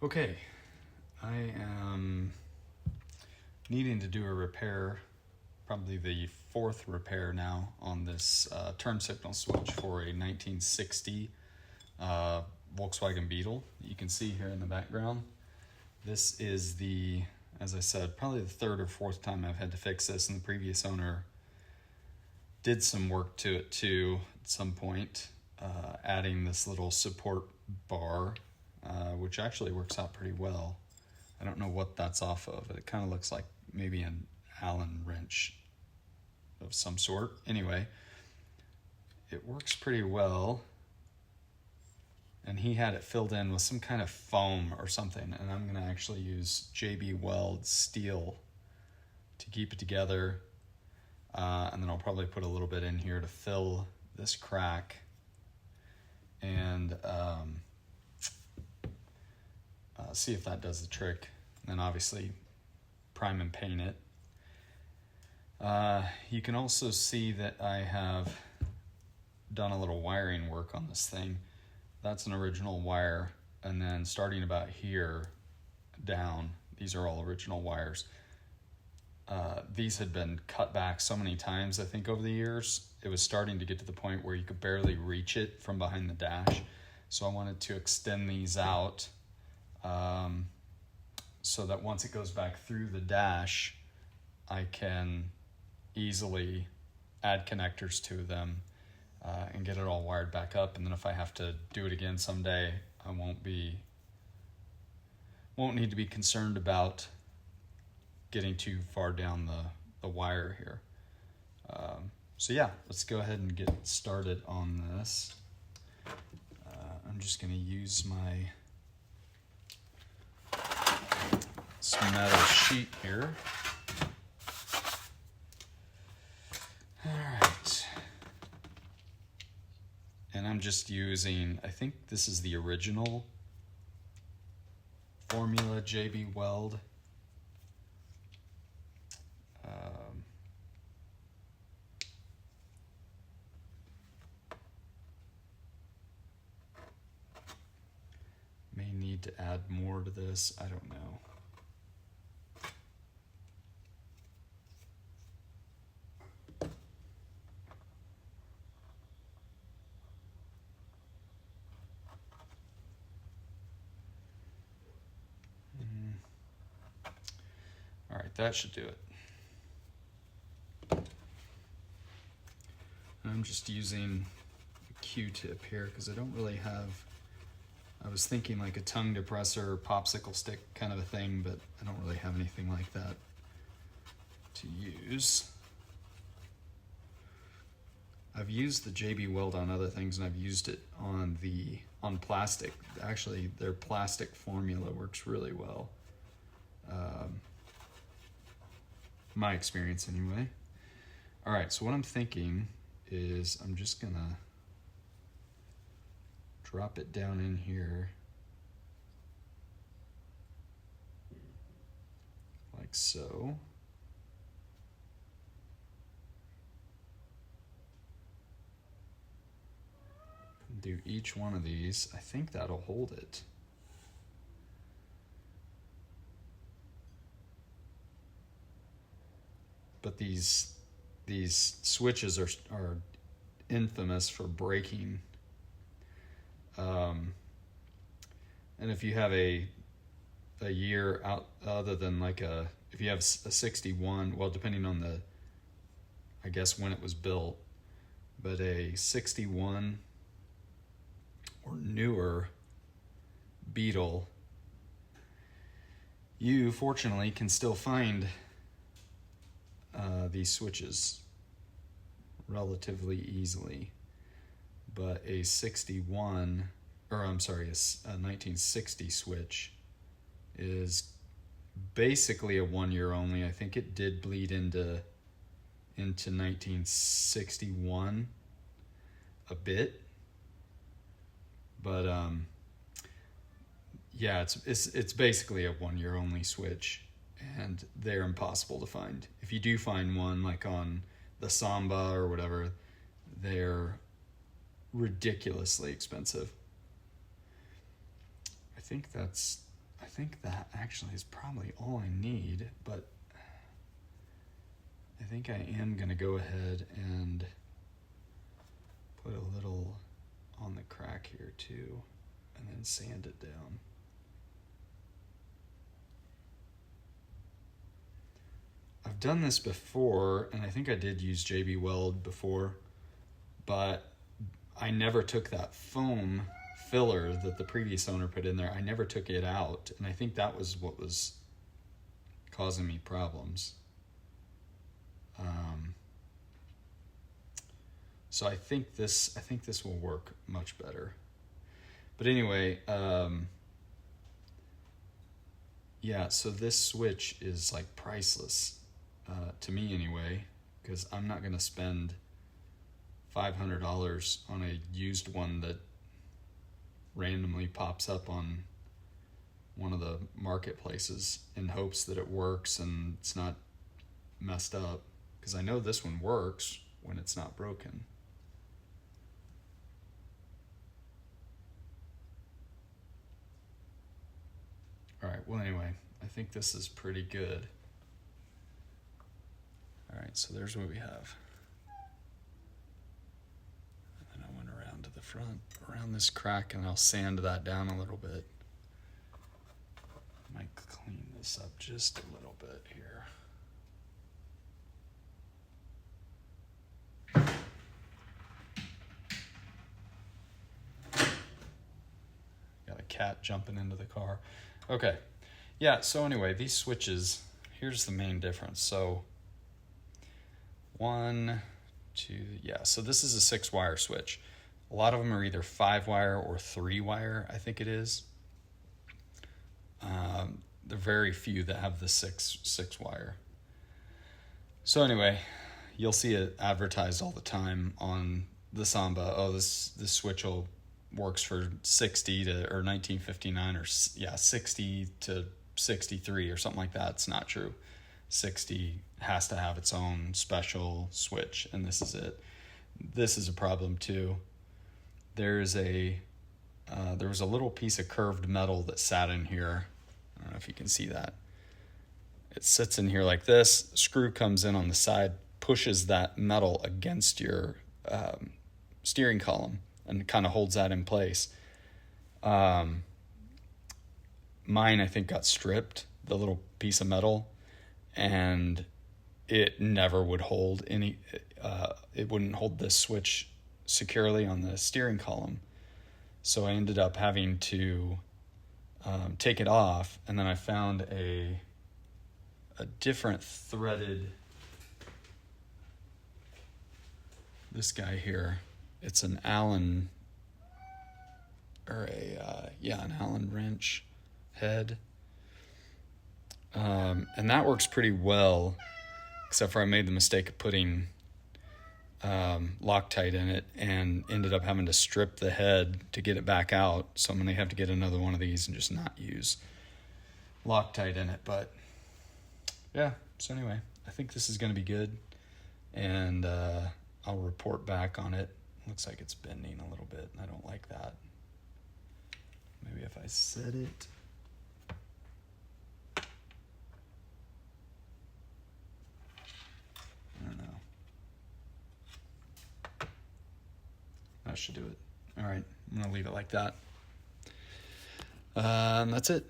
Okay, I am needing to do a repair, probably the fourth repair now on this turn signal switch for a 1960 Volkswagen Beetle. You can see here in the background. This is the, as I said, probably the third or fourth time I've had to fix this, and the previous owner did some work to it too at some point, adding this little support bar, which actually works out pretty well. I don't know what that's off of. It kind of looks like maybe an Allen wrench of some sort. Anyway, it works pretty well. And he had it filled in with some kind of foam or something. And I'm going to actually use JB Weld steel to keep it together. And then I'll probably put a little bit in here to fill this crack. And see if that does the trick. And then obviously prime and paint it. You can also see that I have done a little wiring work on this thing. That's an original wire, and then starting about here down, these are all original wires. These had been cut back so many times, I think, over the years. It was starting to get to the point where you could barely reach it from behind the dash. So I wanted to extend these out so that once it goes back through the dash, I can easily add connectors to them and get it all wired back up. And then if I have to do it again someday, I won't need to be concerned about getting too far down the wire here. So yeah, let's go ahead and get started on this. I'm just going to use some metal sheet here. All right. And I'm just using, I think this is the original formula JB Weld. May need to add more to this, I don't know. All right, that should do it. I'm just using a Q-tip here because I don't really have, I was thinking like a tongue depressor or popsicle stick kind of a thing, but I don't really have anything like that to use. I've used the JB Weld on other things, and I've used it on plastic. Actually, their plastic formula works really well. My experience anyway. All right, so what I'm thinking is I'm just gonna drop it down in here like so. Do each one of these. I think that'll hold it. But these switches are infamous for breaking. And if you have a year out other than like if you have a 61, well, depending on I guess when it was built, but a 61 or newer Beetle, you fortunately can still find these switches relatively easily. But a 1960 switch is basically a 1 year only. I think it did bleed into 1961 a bit, but yeah, it's basically a 1 year only switch, and they're impossible to find. If you do find one, like on the Samba or whatever, they're ridiculously expensive. I think that's I think that actually is probably all I need, but I think I am going to go ahead and put a little on the crack here too, and then sand it down. I've done this before, and I think I did use JB Weld before, but I never took that foam filler that the previous owner put in there. I never took it out, and I think that was what was causing me problems. So I think this will work much better. But anyway, yeah, so this switch is like priceless, to me anyway, because I'm not going to spend $500 on a used one that randomly pops up on one of the marketplaces in hopes that it works and it's not messed up, because I know this one works when it's not broken. All right, well anyway, I think this is pretty good. All right, so there's what we have. And then I went around to the front, around this crack, and I'll sand that down a little bit. Might clean this up just a little bit here. Got a cat jumping into the car. Okay, yeah, so anyway, these switches, here's the main difference. So so this is a 6-wire switch. A lot of them are either 5-wire or 3-wire, I think it is. There are very few that have the 6-wire. So anyway, you'll see it advertised all the time on the Samba. Oh, this switch works for 60 to, or 1959, or 60 to 63 or something like that. It's not true. 60 has to have its own special switch, and this is it. This is a problem too. There was a little piece of curved metal that sat in here. I don't know if you can see that. It sits in here like this. Screw comes in on the side, pushes that metal against your steering column, and kind of holds that in place. Mine, I think, got stripped, the little piece of metal, and it never would hold any, it wouldn't hold this switch securely on the steering column. So I ended up having to take it off, and then I found a different threaded, this guy here. It's an Allen, or an Allen wrench head. And that works pretty well, except for I made the mistake of putting Loctite in it and ended up having to strip the head to get it back out. So I'm going to have to get another one of these and just not use Loctite in it. But yeah, so anyway, I think this is going to be good, and I'll report back on it. Looks like it's bending a little bit, and I don't like that. Maybe if I set it. I don't know. That should do it. All right, I'm going to leave it like that. That's it.